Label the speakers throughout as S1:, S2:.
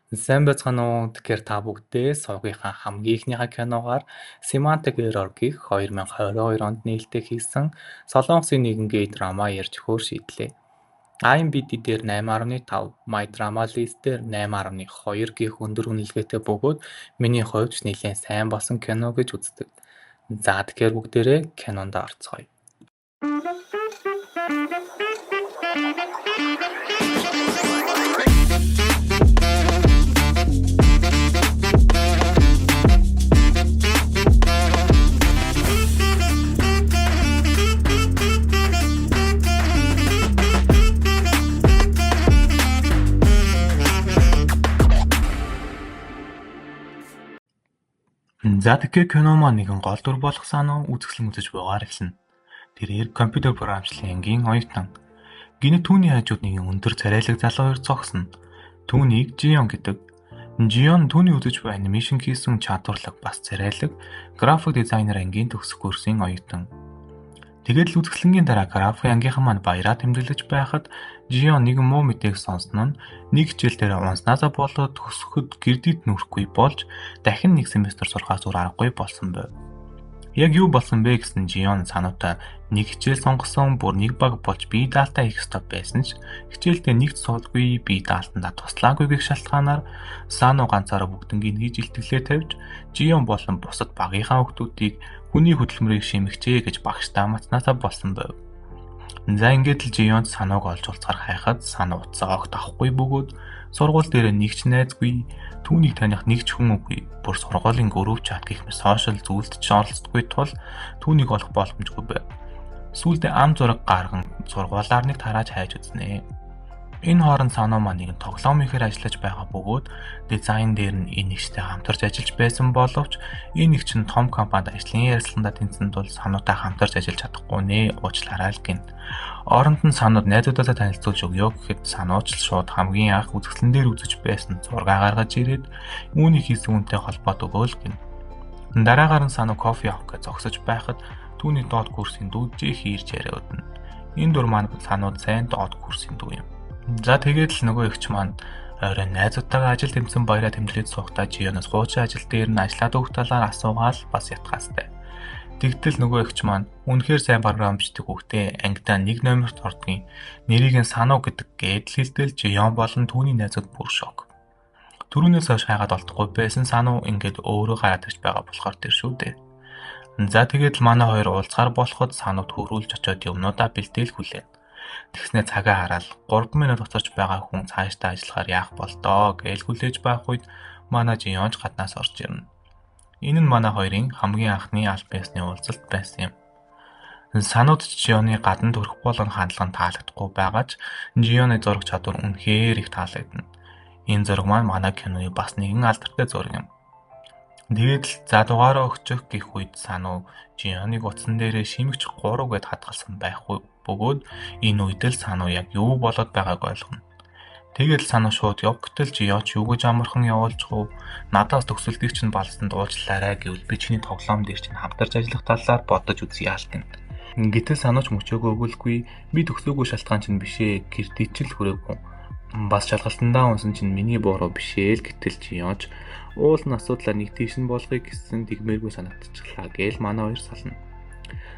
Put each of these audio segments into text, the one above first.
S1: Сайн байцгаана уу? Тэгэхээр та бүгдээ сувгийнхаа хамгийн ихнийхээ киногоор Semantic Error гэх 2022 онд нээлттэй хийсэн Солонгосын нийгэмгийн драма ярьж өгөхөөр шийдлээ. IMDb дээр 8.5, My Drama List дээр 8.2 гэх өндөр үнэлгээтэй бөгөөд миний хувьд ч нэлээд сайн болсон кино гэж үздэг. За тэгэхээр бүгдээрээ кинонд орцгоё.
S2: За тэгэхээр кино маань нэгэн гол дүр болох санаа үзэсгэлэн үзэж бугаар эхэлнэ. Тэрээр компьютер програмчлалын ангийн оюутан. Гинэ түүний хажууд нэгэн өндөр царайлаг залуу хоёр зогсно. Түүнийг Жион гэдэг. Жион түүний үзэж буй анимашн хийсэн чадварлаг бас царайлаг график дизайнер ангийн төгсөх курсын оюутан. Тэгээд л үзэсгэлэнгийн дараа график ангийнхан маань баяраа тэмдэглэж байхад Жион нэгэн муу мэдээг сонсно нь нэг хичээл дээр унснаасаа болоод төгсөхөд гэрдийд нүрэхгүй болж дахин нэг семестр сурахаас өөр аргагүй болсон байв. Яг юу болсон бэ гэсэн Жион санаатай нэг хичээл сонгосон бүр нэг баг болж бие даалтаа хийх ёстой байсан ч хичээлдээ нэгт суулгүй бие даалтандаа туслаагүй гэх шалтгаанаар Сано ганцаараа бүгднийг хийж илтгэлээ тавьж Жион болон бусад багийнхаа хүүхдүүдийг хүний хөдөлмөрийг шимэгчээ гэж багштай матнаасаа болсон байв. За ингээд л Жионд Саног олж уулзахаар хайхад Сано уцаа огт авахгүй бөгөөд сургууль дээр нэг ч найзгүй түүнийг таних нэг ч хүн үгүй бүр сургуулийн гөрөв чат гэх мэт сошиал зүйлд ч оролцдоггүй тул түүнийг олох боломжгүй байв. Сүүлдээ ам зураг гарган сургуулаар нэг тарааж хайж үзнэ. Энэ хооронд Сано маань нэгэн тоглоом ихээр ажиллаж байгаа бөгөөд дизайн дээр нь энэ нэгтэй хамтарч ажиллаж байсан боловч энэ нэг чинь том компанид ажлын ярилцлаганд тэнцсэн тул Санотай хамтарч ажиллаж чадахгүй нэ уучлаарай л гин. Оронд нь Санод найзуудаасаа танилцуулж өгөө гэхэд Санооч л шууд хамгийн анх үзэсгэлэн дээр үзэж байсан зураг гаргаж ирээд үүнийг хийсэн үнтэй холбоод өгөөл гин. Дараагаар нь Сано кофе авах гэж зогсож байхад түүний доод курсын дүү Жэхи ирж яриа өднө. Энэ дур маань Санод сайн доод курсын дүү юм. За тэгээд л нөгөө эгч маань орой найзуудтайгаа ажил тэмцэн баяраа тэмдэглэж суухдаа Жионоос хуучин ажил дээр нь ажиллаад өгөх талаар асуугаал бас ятгаастай. Тэгтэл нөгөө эгч маань үнэхээр сайн програмчдаг хүүхдээ ангидаа нэг номерт ордгийн нэрийг нь Сано гэдэг гээд хэлтэл Жион болон түүний найзууд бүр шок. Түрүүнээс хойш хайгаад олдохгүй байсан Сано ингээд өөрөө гараад ирж байгаа болохоор тэр шүү дээ. За тэгээд л манай хоёр уулзахаар болоход Санод хөрүүлж очиод юмнуудаа бэлдээл хүлээн. Тэгснэ цагаа хараад 3 минут оцорч байгаа хүн цаашдаа ажиллахаар яах болдоо гэж хүлээж байх үед манай Жионч гаднаас орж ирнэ. Энэ нь манай хоёрын хамгийн анхны аль биесны уулзалт байсан юм. Санууд Жионы гадна төрөх болон хандлага таалагдахгүй байгаа ч Жионы зураг чадвар үнэхээр их таалагдана. Энэ зураг маань манай киноны бас нэгэн алдартай зураг юм. Тэгээд л за дугаараа өгчих гэх үед Сануу Жионыг утсан дээрээ шимэгч 3 гэд хадгалсан байх бөгөөд энэ үед л Сануу яг юу болоод байгааг ойлгоно. Тэгээд л Сануу шууд явгтал Жионч юу гэж амархан явуулж гоо надаас төгсөлтийг чинь балсанд уучлаарай гэвэл би чиний тоглоом дээр чинь хамтарч ажиллах талаар бодож үзье яалтын. Гэтэл Санууч мөчөөгөө өгүүлгүй би төгсөөгүй шалтгаан чинь бишээ гэрдий ч л хүрээгүй. Бас шалгалтандаа унсан чинь миний буруу бишээ л гэтэл Жионч уулын асуудлаар нэг тийш нь болгоё гэсэн тэгмээргүй санагдчихлаа гээл манай хоёр сална.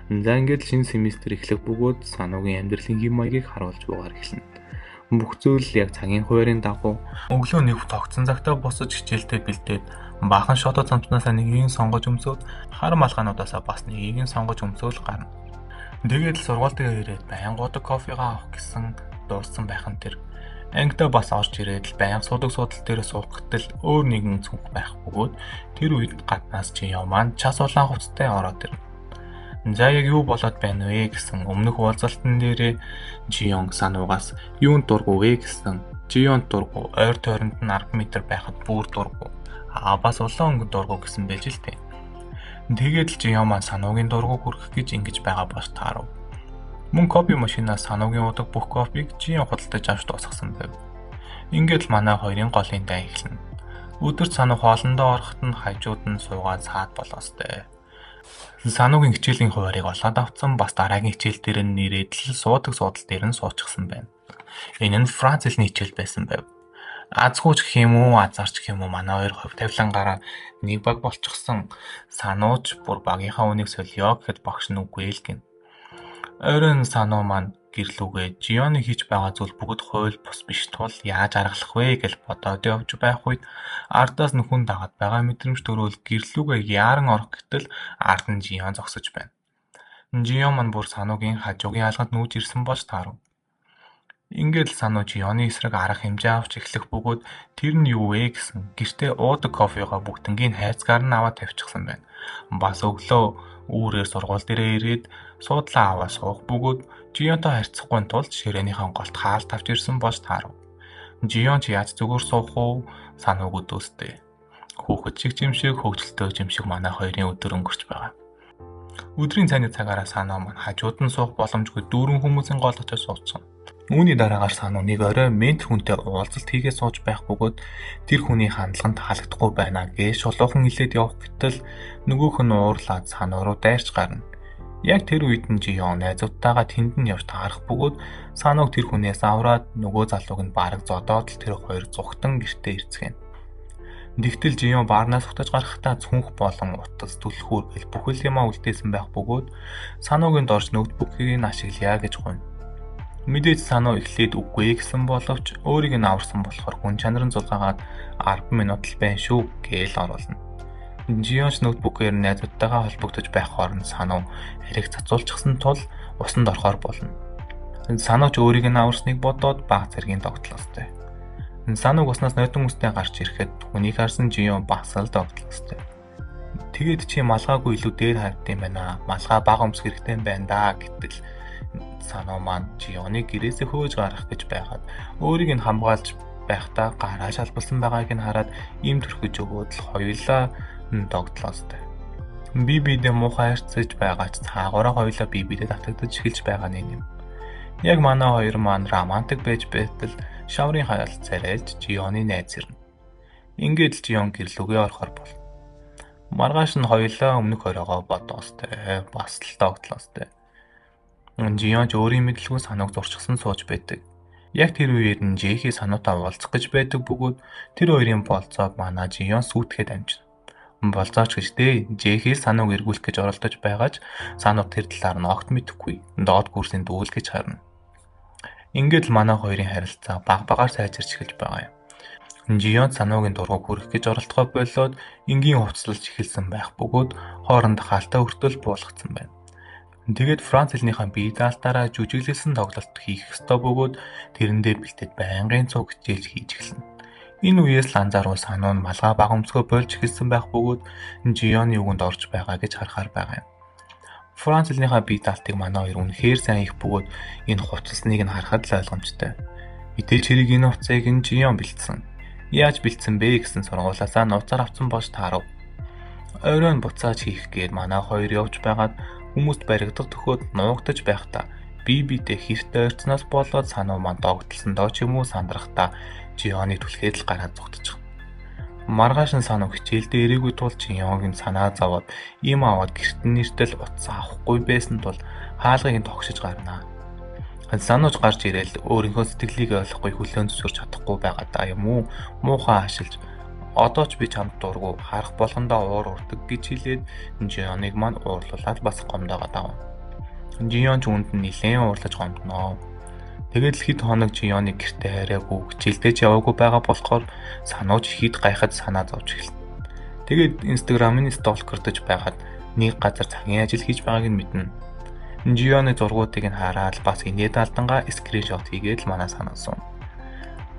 S2: За ингээд шинэ семестр эхлэх бөгөөд Сануугийн амьдралын хэм маягийг харуулж бугаар эхэлнэ. Бүх зүйл яг цагийн хуваарийн дагуу өглөө нэг тогтсон цагтаа босож хичээлдээ бэлдээд баахан шото цамцнаасаа нэгийг сонгож өмсөөд хар малгаануудаасаа бас нэгийг сонгож өмсөөл гарна. Тэгээд л сургуультайгаа ирээд байнгуудаг кофегаа авах гэсэн дууссан байхын тэр ангидаа бас орж ирээд л байнга суудаг суудал дээр суух гэтэл өөр нэгэн цүнх байх бөгөөд тэр үед гаднаас Жион маань час улаан хувцастай ороод ирнэ. За яг юу болоод байна вэ гэсэн өмнөх уулзалтан дээрээ Жион Сануугаас юунд дургу вэ гэсэн Жион дургу ойр тойронд нь 10 м байхад бүр дургу бас улаан өнгө дургу гэсэн байж л тээ. Тэгээд л Жион маань Сануугийн дургу хүрэх гэж ингэж байгаа бос таарав. Мөн копи машинаас Сануугийн удаг бүх копиг Жион худалдаж авч дуусгасан байв. Ингээд л манай хоёрын голын дай эхэлнэ. Өдөрт Сануу хоолндоо ороход нь хажууд нь суугаад саад болоостой. Сануугийн хичээлийн хуваарийг олоод авцсан бас дараагийн хичээл дээр нь нэрээд л суудаг суудал дээр нь суучихсан байна. Энэ нь Франц хэлний хичээл байсан байв. Азгүй ч гэх юм уу, азарч гэх юм уу манай хоёр хувь тавилангаараа нэг баг болчихсон. Санууч бүр багийнхаа үнийг солиё гэхэд багш нь үгүй л гин. Ойрын сануу маань гэрлүүгээ Жионы хийж байгаа зүйл бүгд хууль бус биш тул яаж аргалах вэ гэж бодоод явж байх үед ардаас нь хүн дагаад байгаа мэдрэмж төрөөл гэрлүүгээ яаран орох гэтэл ард нь Жион зогсож байна. Жион маань бүр сануугийн хажуугийн алганд нүүж ирсэн болж таарав. Ингээд л сануу Жионы эсрэг арга хэмжээ авч эхлэх бөгөөд тэр нь юу вэ гэсэн гэртээ уудаг кофеогоо бүгднгийн хайрцгаар нь аваад тавьчихсан байна. Бас өглөө үүрээр сургууль дээрээ ирээд суудлаа аваа суух бөгөөд Жионтой харьцахгүй тулд ширээнийхэн голт хаалт авч ирсэн болж таарав. Жион ч яаж зүгээр суух уу? Санууг өдөөстэй. Хүүхэд шиг жимшиг, хөвгөлтөө жимшиг манай хоёрын өдөр өнгөрч байгаа. Өдрийн цайны цагаараа санаа маань хажууд нь суух боломжгүй дүүрэн хүмүүсийн гол очиж сууцсан. Үүний дараагаар сануу нэг орой ментор хүнтэй уулзалт хийгээд сууж байх бөгөөд тэр хүний хандлаганд таалагдахгүй байна гэж шулуухан хэлээд явах гэтэл нөгөөх нь уурлаад сануу руу дайрч гарна. Яг тэр үед нь Жион найзуудтайгаа тэнд нь явж таарах бөгөөд санууг тэр хүнээс авраад нөгөө залууг нь бараг зодоод л тэр хоёр зүгтэн гэртээ ирцгэн. Тэгтэл Жион баарнаас хутаж гарахдаа цүнх болон утас түлхүүр гэл бүхэл юмаа үлдээсэн байх бөгөөд сануугийн дорж ноутбукийг нь ашиглая гэж гуйна. Мэдээж сануу эхлээд үгүй гэсэн боловч өөрийг нь аварсан болохоор хүн чанар нь зулгаагаад 10 минут л байна шүү гээл оруулна. Жион ч ноутбукээр найзуудтайгаа холбогдож байх хооронд сануу хэрэг цацуулчихсан тул усанд орохоор болно. Санууч өөрийг нь аварсныг бодоод баг зэргийн тогтлоостой. Санууг уснаас нойтон үстэй гарч ирэхэд хүнийг харсан Жион бас л тогтлоостой. Тэгээд чи малгаагүй илүү дээр хавд юм байна. Малгай бага өмсөх хэрэгтэй юм байна да гэтэл сануу маань Жионыг гэрээсээ хөөж гарах гэж байгаад өөрийг нь хамгаалж байхдаа гараа шалбалсан байгааг нь хараад им төрхөж өгөөд л хоёулаа тогтлоостой. Би бидээ муухай харьцаж байгаа ч цаагаараа хоёулаа би бидээ татагдаж эхэлж байгаа юм. Яг манай хоёр маань романтик байж байтал шаврын хаалт царайлж Жионы найз ирнэ. Ингээд л Жион гэрлүүгээ орохоор бол. Маргааш нь хоёулаа өмнөх оройгоо бодоостой, бас л тогтлоостой. Жион ч өөрийн мэдлгүй санууг зурчихсан сууж байдаг. Яг тэр үеэр нь Жэхи сануутай уулзах гэж байдаг бөгөөд тэр хоёрын болцоог манай Жион сүйтгэхэд амжина. Болцооч гэж дээ Жэхи санууг эргүүлэх гэж оролдож байгаа ч сануу тэр талаар нь огт мэдэхгүй. Доод курсын дүүл гэж харна. Ингээд л манай хоёрын харилцаа баг багаар сайжирч эхэлж байгаа юм. Жион сануугийн дургуг хүрэх гэж оролдохоо болоод энгийн хувцлалж эхэлсэн байх бөгөөд хооронд хаалтаа өртөл буулгацсан байна. Тэгээд Франц хэлнийхэн бие даалтаараа жүжиглэлсэн тоглолт хийх ёстой бөгөөд тэрэндээ бэлдээд байнгын цуг хичээлж хийж эхэлнэ. Энэ үеэс л анзаарвал сануу нь малгай баг өмсгөө болж эхэлсэн байх бөгөөд Жионы үгэнд орж байгаа гэж харахаар байгаа юм. Франц хэлнийхэн бие даалтыг манай хоёр үнэхээр сайн их бөгөөд энэ хувцасныг нь харахад л ойлгомжтой. Мэдээж хэрэг энэ хувцсыг нь Жион бэлдсэн. Яаж бэлдсэн бэ гэсэн сургуулаасаа нууцаар авсан болж таарав. Оройн буцааж хийх гээд манай хоёр явж байгаад хүмүүст баригдах төхөөд нуугдаж байхдаа бие биедээ хэртэй ойрцноос болоод сануу маань догтлсондоо ч юм уу сандрахтаа Жионыг түлхээд л гараад зугтчих. Маргааш нь сануу хичээлдээ ирээгүй тул Жионыг санаа зовоод им аваад гэртэн нэртэл утас авахгүй байсан тул хаалгыг нь тогшиж гарнаа. Санууч гарч ирээл өөрийнхөө сэтгэлийг ойлгохгүй хүлээн зөвшөөрч чадахгүй байгаа даа юм уу? Муухай ашиглаж одоо ч би чамд дургу харах болгондоо уур урдаг гэж хэлээд Жионыг маань уурлуулаад бас гомдоогоо давна. Жион ч үүнд нь нэлээд уурлаж гомдноо. Тэгээд л хэд хоног Жионыг гэртээ хараагүй хичээлдээ ч яваагүй байгаа болохоор санууч хэд гайхаж санаа зовж эхэлнэ. Тэгээд Instagram-ын сталкердж байгаад нэг газар цагийн ажил хийж байгааг нь мэднэ. Жионы зургуудыг нь хараад бас инээд алдангаа скриншот хийгээд л манай санаасан.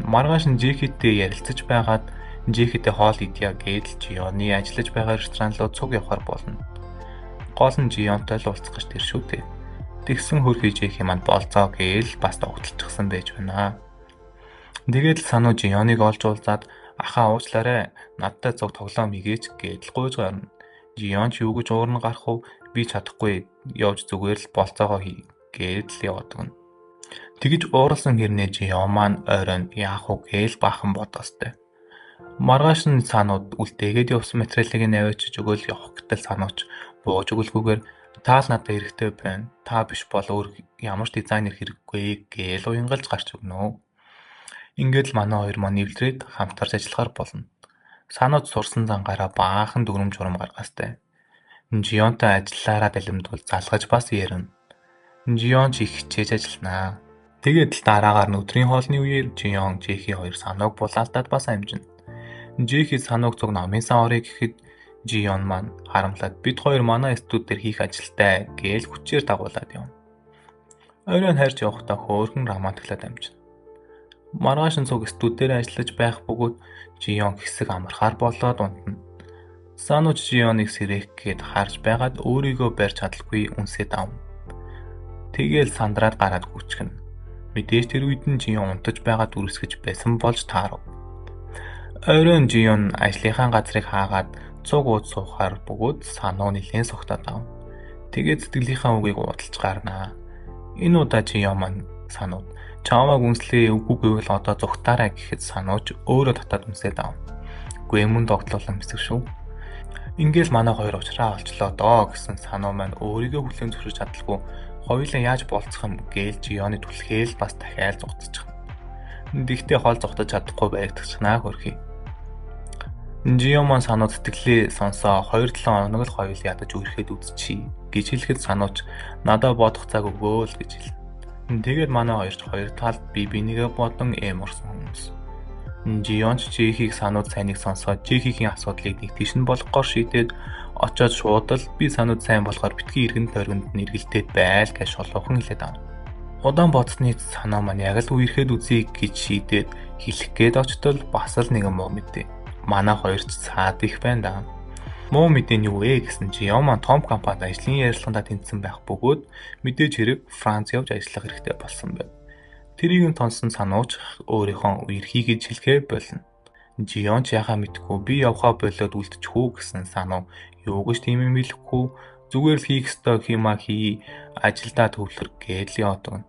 S2: Маргааш нь Жэхитэй ярилцаж байгаад Жэхитэй хоол идъя гэж Жионы ажиллаж байгаа ресторан руу цуг явахаар болно. Гол нь Жионтой л уулзах гэж тэр шүү дээ. Тэгсэн хөрхий Жэхи маань болцоо гээл бас тогтолчихсан байж байна. Тэгээд л сануу Жионыг олж уулзаад ахаа уучлаарай надтай цуг тоглоом хийгээч гэдэл гуйж гарна. Жион ч юу гэж уурна гарах уу би чадахгүй явж зүгээр л болцоогоо хий гэдэл яваад өгнө. Тэгэж ууралсан хэрнээ Жион маань ойрон яах уу гээл бахан бодоостой. Маргааш нь санууд үлдээгээд явсан материалыг нь авчиж өгөөл явах гэтэл санууч бууж өгөлгүйгээр таал надад хэрэгтэй байна. Та биш бол өөр ямар ч дизайнер хэрэггүй гээл уянгалж гарч өгнө. Ингээд л манай хоёр маань нэвтрээд хамтарч ажиллахаар болно. Санууд сурсан зангаараа баахан дүрм журам гаргастай. Жионтой ажиллаараа далимдвал залгаж бас ярина. Жион ч их хичээж ажилланаа. Тэгээд л дараагаар нь өдрийн хоолны үеэр Жион Жэхи хоёр санууг булаалтаад бас амжина. Жэхи санууг цуг намын сан орё гэхэд Жион маань харамлаад бид хоёр манай студ дээр хийх ажилтай гээл хүчээр дагуулад явна. Оройн харж явахдаа хөөрхөн романтиклаад амжина. Маргааш нь цуг студ дээр ажиллаж байх бөгөөд Жион хэсэг амархаар болоод унтна. Санууч Жионыг сэрэх гээд харж байгаад өөрийгөө барьж чадалгүй үнсээ давна. Тэгээл сандраад гараад гүчгэнэ. Мэдээж тэр үед нь Жион унтаж байгаад үрсгэж байсан болж таарав. Оройн Жион ажлынхаа газрыг хаагаад цуг ууд суухаар бөгөөд сануу нэлээд согтоод авна. Тэгээд сэтгэлийнхаа үгийг уудалж гарнаа. Энэ удаа Жион маань санууд чамааг үнслээ үгүй гэвэл одоо зүгтаарай гэхэд санууч өөрөө татаад үнсээд авна. Үгүй мөн тогтлуулсан мэсэг шүү. Ингээл манай хоёр уулзраа олчлоо доо гэсэн сануу маань өөрийгөө хүлээн зөвшөөрч чадалгүй хоёулаа яаж болцох юм гээл Жионы түлхээл бас дахиад зогтчих. Тэгтээ хоол зогтож чадахгүй байгдагчнаа хөрхий. Жион маань санууд сэтгэлээ сонсоо 2-7 хоног л хоёул ядаж үерхэд үзчихье гэж хэлэхэд санууч надад бодох цаг өгөө л гэж хэлнэ. Тэгээд манай хоёрч хоёр талд бие бинийгээ бодон эморсон хүмүүс. Жион ч Жэхийг санууд сайныг сонсоод Жэхигийн асуудлыг нэг тийш нь болгохоор шийдээд очоод шууд л би санууд сайн болохоор битгий иргэн тойронд нэргэлдээд байл гэж шолоохон хэлээд авна. Удаан бодсны санаа маань яг л үерхэд үзье гэж шийдээд хэлэх гээд очтол бас л нэгэн муу мэдээ. Манай хоёрч цаад их байна да. Муу мэдээ нь юу вэ гэсэн Жион маань том компанид ажлын ярилцлаганд тэнцсэн байх бөгөөд мэдээж хэрэг Франц явж ажиллах хэрэгтэй болсон байна. Тэрийг нь тонсон санууч өөрийнхөө үерхий гэж хэлэхээ болно. Жион ч яхаа мэдгүй би явхаа болоод үлдчих үү гэсэн сануу юу гэж тийм юм хэлэхгүй зүгээр л хийх ёстой хиймаа хий ажилдаа төвлөр гэж л явдаг.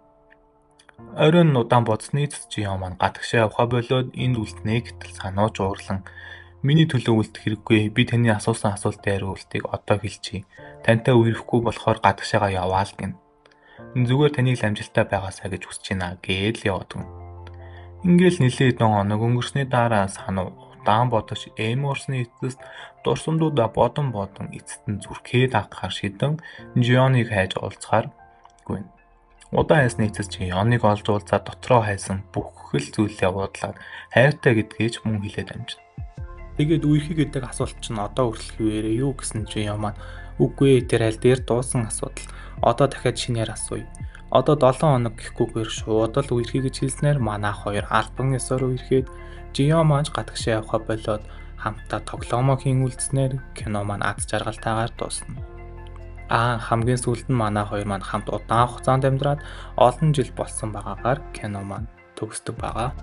S2: Оройн удаан бодсны Жион маань гадагшаа явхаа болоод энд үлднэ гэтэл санууч уурлан миний төлөө үлдэх хэрэггүй би таны асуусан асуултын хариултыг одоо хэлчихье. Тантай үерхгүй болохоор гадагшаагаа яваа л гин. Зүгээр таныг л амжилттай байгаасаа гэж хүсэж байна гэж л явдаг. Ингээл нэлээд 7 хоног өнгөрсний дараа сануу удаан бодож эморсны эцэст дурсамдуудаа бодон эцэст нь зүрхээ дагахаар шийдэн Жионыг хайж уулзахаар гүйн. Удаан хайсны эцэст Жионыг олж уулзаад дотроо хайсан бүх л зүйлээ уудлаад хайртай гэдгийг ч мөн хэлээд амжина. Тэгээд үерхий гэдэг асуулт чинь одоо хүртэл хിവэрэ юу гэсэн Жион маань үгүй тэр аль дээр дуусан асуудал. Одоо дахиад шинээр асууя. Одоо 7 хоног гэхгүйгээр шууд л үерхий гэж хэлснээр манай хоёр албан ёсоор үерхэд Жион маань гадагшаа явхаа болоод хамтдаа тоглоомоо хийн үлдснээр кино маань аз жаргалтайгаар дуусна. Хамгийн сүүлд нь манай хоёр маань хамт удаан хугацаанд амьдраад олон жил болсон байгаагаар кино маань төгсдөг байгаа.